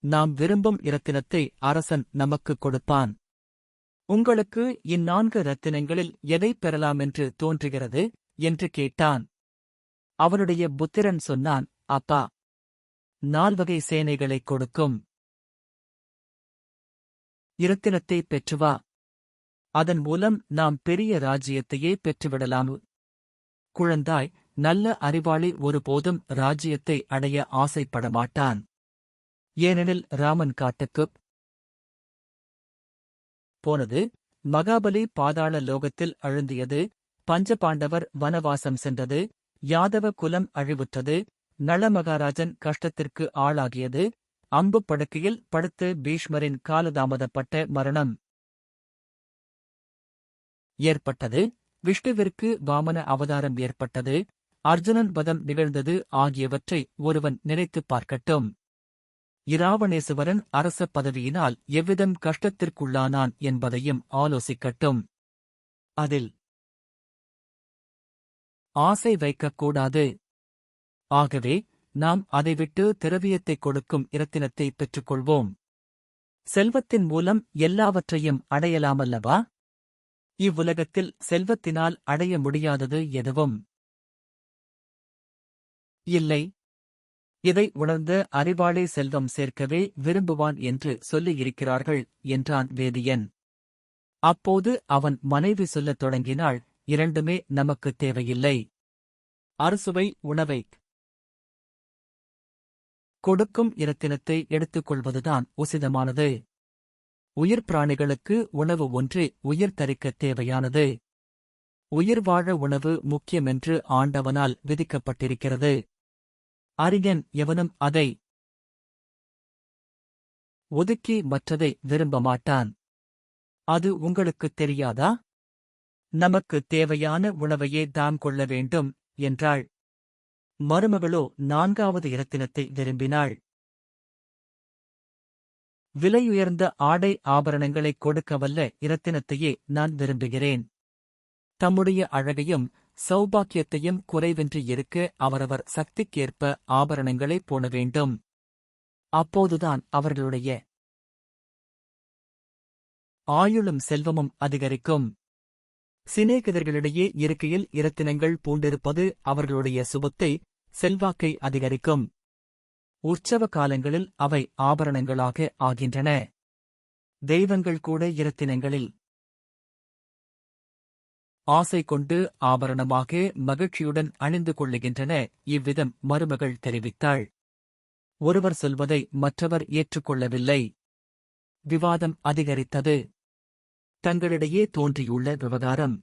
நாம் விரும்பும் இரத்தினத்தை அரசன் நமக்குக் கொடுப்பான். உங்களுக்கு இந்நான்கு இரத்தினங்களில் எதைப் பெறலாமென்று தோன்றுகிறது என்று கேட்டான். அவனுடைய புத்திரன் சொன்னான், அப்பா, 4 வகை சேனைகளைக் கொடுக்கும் இரத்தினத்தைப் பெற்று வா. அதன் மூலம் நாம் பெரிய ராஜ்யத்தையே பெற்றுவிடலாம். குழந்தாய், நல்ல அறிவாளி ஒருபோதும் ராஜ்யத்தை அடைய ஆசைப்படமாட்டான். ஏனெனில் ராமன் காட்டுக்குப் போனது, மகாபலி பாதாள லோகத்தில் அழுந்தியது, பஞ்சபாண்டவர் வனவாசம் சென்றது, யாதவ குலம் அழிவுற்றது, நளமகாராஜன் கஷ்டத்திற்கு ஆளாகியது, அம்பு படுக்கையில் படுத்து பீஷ்மரின் காலதாமதப்பட்ட மரணம் ஏற்பட்டது, விஷ்ணுவிற்கு வாமன அவதாரம் ஏற்பட்டது, அர்ஜுனன் வதம் நிகழ்ந்தது ஆகியவற்றை ஒருவன் நினைத்துப் பார்க்கட்டும். இராவணேசுவரன் அரச பதவியினால் எவ்விதம் கஷ்டத்திற்குள்ளானான் என்பதையும் ஆலோசிக்கட்டும். அதில் ஆசை வைக்கக்கூடாது. ஆகவே நாம் அதை விட்டு திரவியத்தைக் கொடுக்கும் இரத்தினத்தை பெற்றுக்கொள்வோம். செல்வத்தின் மூலம் எல்லாவற்றையும் அடையலாமல்லவா? இவ்வுலகத்தில் செல்வத்தினால் அடைய முடியாதது எதுவும் இல்லை. இதை உணர்ந்த அறிவாளி செல்வம் சேர்க்கவே விரும்புவான் என்று சொல்லியிருக்கிறார்கள் என்றான் வேதியன். அப்போது அவன் மனைவி சொல்லத் தொடங்கினாள், இரண்டுமே நமக்குத் தேவையில்லை. அறுசுவை உணவை கொடுக்கும் இரத்தினத்தை எடுத்துக்கொள்வதுதான் உசிதமானது. உயிர் பிராணிகளுக்கு உணவு ஒன்றே உயிர் தரிக்கத் தேவையானது. உயிர் வாழ உணவு முக்கியமென்று ஆண்டவனால் விதிக்கப்பட்டிருக்கிறது. அறிஞன் எவனும் அதை ஒதுக்கி மற்றதை விரும்பமாட்டான். அது உங்களுக்குத் தெரியாதா? நமக்குத் தேவையான உணவையே தாம் கொள்ள வேண்டும் என்றாள். மருமகளோ 4வது இரத்தினத்தை விரும்பினாள். விலையுயர்ந்த ஆடை ஆபரணங்களைக் கொடுக்கவல்ல இரத்தினத்தையே நான் விரும்புகிறேன். தம்முடைய அழகையும் சௌபாக்கியத்தையும் குறைவின்றி இருக்க அவரவர் சக்திக்கேற்ப ஆபரணங்களை போட வேண்டும். அப்போதுதான் அவர்களுடைய ஆயுளும் செல்வமும் அதிகரிக்கும். சிநேகிதர்களிடையே இருக்கையில் இரத்தினங்கள் பூண்டிருப்பது அவர்களுடைய சுபத்தை, செல்வாக்கை அதிகரிக்கும். உற்சவ காலங்களில் அவை ஆபரணங்களாக ஆகின்றன. தெய்வங்கள் கூட இரத்தினங்களில் ஆசை கொண்டு ஆபரணமாக மகிழ்ச்சியுடன் அணிந்து கொள்ளுகின்றன. இவ்விதம் மருமகள் தெரிவித்தாள். ஒருவர் சொல்வதை மற்றவர் ஏற்றுக்கொள்ளவில்லை. விவாதம் அதிகரித்தது. தங்களிடையே தோன்றியுள்ள விவகாரம்